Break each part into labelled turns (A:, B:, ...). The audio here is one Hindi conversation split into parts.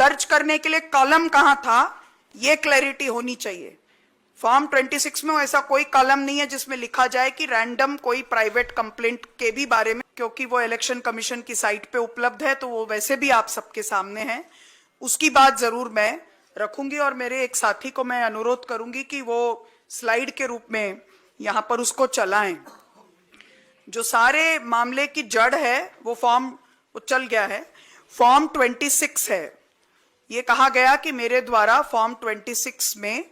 A: दर्ज करने के लिए कॉलम कहां था, ये क्लैरिटी होनी चाहिए। फॉर्म 26 में ऐसा कोई कॉलम नहीं है जिसमें लिखा जाए कि रैंडम कोई प्राइवेट कंप्लेंट के भी बारे में, क्योंकि वो इलेक्शन कमीशन की साइट पे उपलब्ध है, तो वो वैसे भी आप सबके सामने है। उसकी बात जरूर मैं रखूंगी और मेरे एक साथी को मैं अनुरोध करूंगी कि वो स्लाइड के रूप में यहां पर उसको चलाएं। जो सारे मामले की जड़ है वो फॉर्म चल गया है, फॉर्म 26 है। ये कहा गया कि मेरे द्वारा फॉर्म 26 में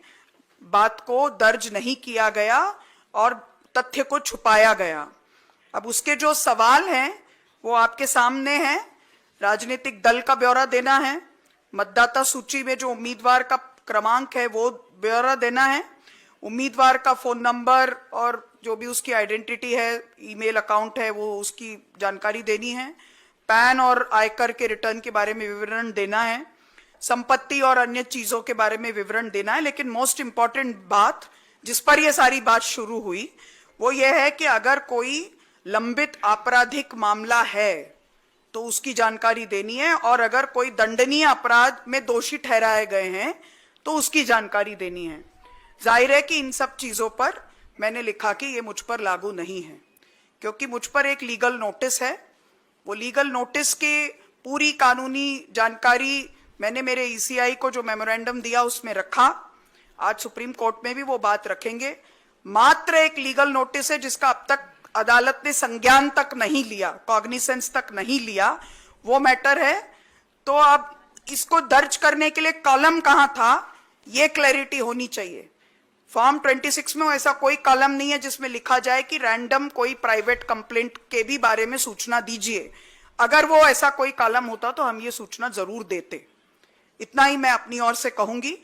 A: बात को दर्ज नहीं किया गया और तथ्य को छुपाया गया। अब उसके जो सवाल हैं वो आपके सामने हैं। राजनीतिक दल का ब्यौरा देना है, मतदाता सूची में जो उम्मीदवार का क्रमांक है वो ब्यौरा देना है, उम्मीदवार का फोन नंबर और जो भी उसकी आइडेंटिटी है, ईमेल अकाउंट है, वो उसकी जानकारी देनी है, पैन और आयकर के रिटर्न के बारे में विवरण देना है, संपत्ति और अन्य चीजों के बारे में विवरण देना है। लेकिन मोस्ट इंपॉर्टेंट बात जिस पर यह सारी बात शुरू हुई वो ये है कि अगर कोई लंबित आपराधिक मामला है तो उसकी जानकारी देनी है, और अगर कोई दंडनीय अपराध में दोषी ठहराए गए हैं तो उसकी जानकारी देनी है। जाहिर है कि इन सब चीजों पर मैंने लिखा कि ये मुझ पर लागू नहीं है, क्योंकि मुझ पर एक लीगल नोटिस है। वो लीगल नोटिस की पूरी कानूनी जानकारी मैंने मेरे ईसीआई को जो मेमोरेंडम दिया उसमें रखा। आज सुप्रीम कोर्ट में भी वो बात रखेंगे। मात्र एक लीगल नोटिस है जिसका अब तक अदालत ने संज्ञान तक नहीं लिया, कॉग्निसेंस तक नहीं लिया, वो मैटर है। तो अब इसको दर्ज करने के लिए कॉलम कहां था, ये क्लैरिटी होनी चाहिए। फॉर्म 26 में ऐसा कोई कॉलम नहीं है जिसमें लिखा जाए कि रैंडम कोई प्राइवेट कंप्लेंट के भी बारे में सूचना दीजिए। अगर वो ऐसा कोई कॉलम होता तो हम ये सूचना जरूर देते। इतना ही मैं अपनी ओर से कहूंगी।